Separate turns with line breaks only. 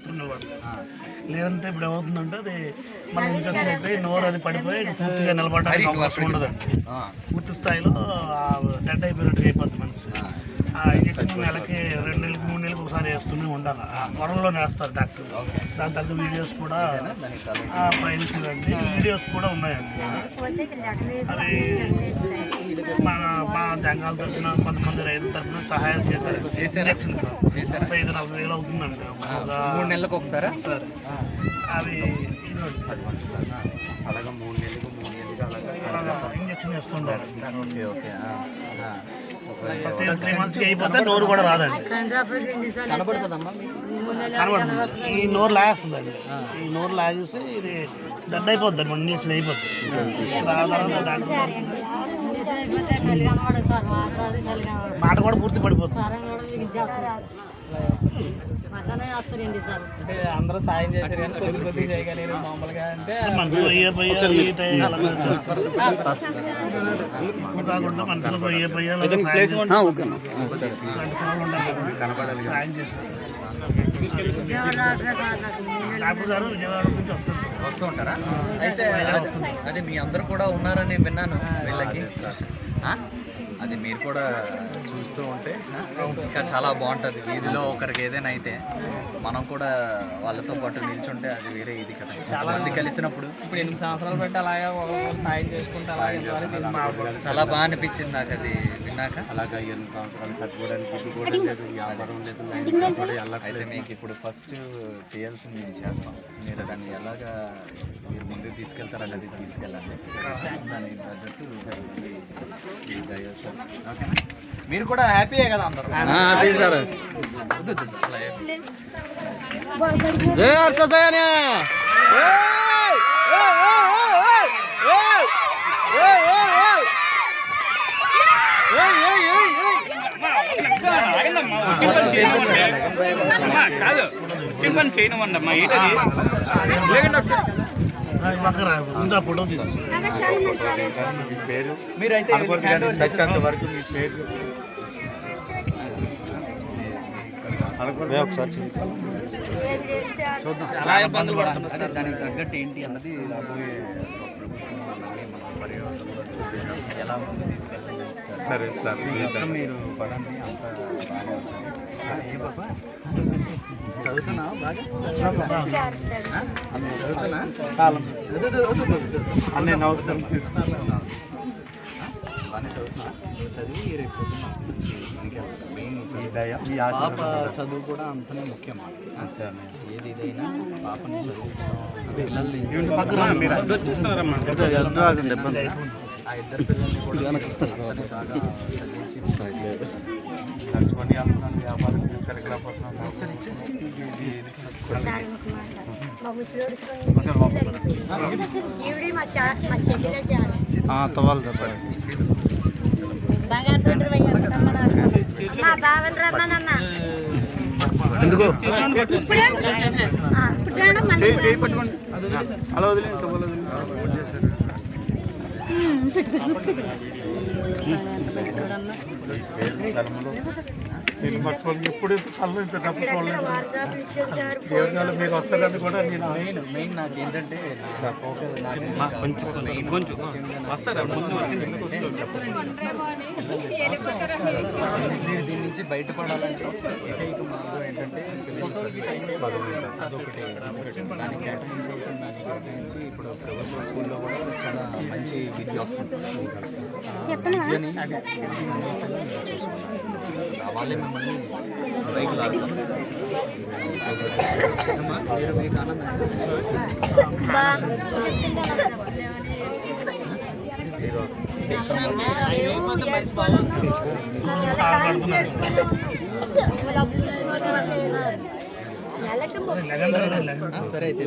చెప్తుండేవాడు. లేదంటే ఇప్పుడు ఏమవుతుందంటే అది మన ఇన్ఫెక్షన్ అయిపోయి నోరు అది పడిపోయి పూర్తిగా నిలబడడానికి అవకాశం ఉండదండి. పూర్తి స్థాయిలో డెడ్ అయిపోయినట్టుగా అయిపోద్ది మనిషి. ఆ ఇంజక్షన్ నెలకి 2 నెలలకు 3 నెలలకు ఒకసారి వేస్తూనే ఉండాలి. త్వరలో వేస్తారు డాక్టర్. దాని తగ్గ వీడియోస్ కూడా ప్రైవసీ అండి వీడియోస్ కూడా ఉన్నాయండి. అది మా జంగాల తరఫున కొంతమంది రైతుల తరఫున సహాయం చేశారు. ఇంజక్షన్ 35-40 వేలు అవుతుందండి
3 నెలలకు ఒకసారి.
అవి
అలాగా 3 నెలలకు అలాగా
ఇంజక్షన్ వేస్తుంటారు. 3 మంత్స్కి అయిపోతే నోరు కూడా రాదండి.
కనబడుతుందమ్మా
కనబడుతుంది. ఈ నోరు లాగేస్తుందండి. ఈ నోరు లాగేసి ఇది దడ్డ అయిపోద్ది. 2 ఇంజక్షన్ అయిపోద్ది. మాట కూడా పూర్తి పడిపోతుంది.
అంటే అందరూ సాయం చేశారు కానీ కొద్ది చేయగలిగారు మామూలుగా. అంటే
కాకుండా మనసులో సాయం చేశారు. డాక్టర్ గారు విజయవాడ నుంచి
వస్తూ ఉంటారా? అయితే అదే మీ అందరూ కూడా ఉన్నారని విన్నాను వీళ్ళకి. అది మీరు కూడా చూస్తూ ఉంటే ఇంకా చాలా బాగుంటుంది. వీధిలో ఒకరికి ఏదైనా అయితే మనం కూడా వాళ్ళతో పాటు నిల్చుంటే అది వేరే ఇది కదా. చాలా మంది కలిసినప్పుడు
ఇప్పుడు 8 సంవత్సరాలు పెట్టి అలాగే ఒకరు సాయం చేసుకుంటే అలాగే
చాలా బాగా అనిపించింది నాకు అది విన్నాక.
అలాగా 8 సంవత్సరాలు కట్టుకోవడానికి
అయితే మీకు ఇప్పుడు ఫస్ట్ చేయాల్సింది మేము చేస్తాం. మీరు దాన్ని ఎలాగా మీరు ముందుకు తీసుకెళ్తారనేది తీసుకెళ్ళండి. దానికి తగ్గట్టు ఓకేనా? మీరు కూడా హ్యాపీయే కదా అందరూ?
కాదు టిఫన్ చేయనమ్మా.
మీరైతే
వరకు మీ పేరు ఒకసారి
చూద్దాం
చాలా ఇబ్బందులు పడుతున్నారు.
అదే దానికి తగ్గట్టు ఏంటి అన్నది రాబోయే ఎలా ముందు తీసుకెళ్ళాలి.
సరే సార్
మీరు పడండి. అంత బాగా ఏ బాబా చదువుతున్నా బాగా చదువుతున్నా
అన్నీ నమస్కారం తీసుకున్నాను.
బాగానే చదువుతున్నా. చదివి రేపు చదువుతున్నా మెయిన్
ఈ
పాప చదువు కూడా అంతనే ముఖ్యం. ఏది ఇదైనా పాపని చదివించడం పిల్లల్ని ఆ ఇద్దరు పిల్లల్ని కూడా బాగా చదివించి
నడుచుకొని వెళ్తున్నాను. వ్యాపారం తిరగలేకపోతున్నాను.
ఒకసారి ఇచ్చేసి
తవ్వాలి చెప్పండి. ఎందుకు
అలా వదిలేదు
నేను పట్టుకోవాలి. ఎప్పుడు కళ్ళు ఇంత డబ్బు చూడలేదు. దేవుడు మీరు వస్తారని కూడా నేను
మెయిన్ నాకు ఏంటంటే
కొంచెం వస్తారా
దీని నుంచి బయటపడాలంటే ఏకైక మార్గం ఏంటంటే పిల్లలు అదొకటి దానికి కేటాయించి ఇప్పుడు ప్రభుత్వ స్కూల్లో కూడా చాలా మంచి విద్య వస్తుంది. విద్యని చూసుకున్నాను. వాళ్ళే మిమ్మల్ని బైక్ లాగుతారు. మీరు మీకు ఆనందం సరే అయితే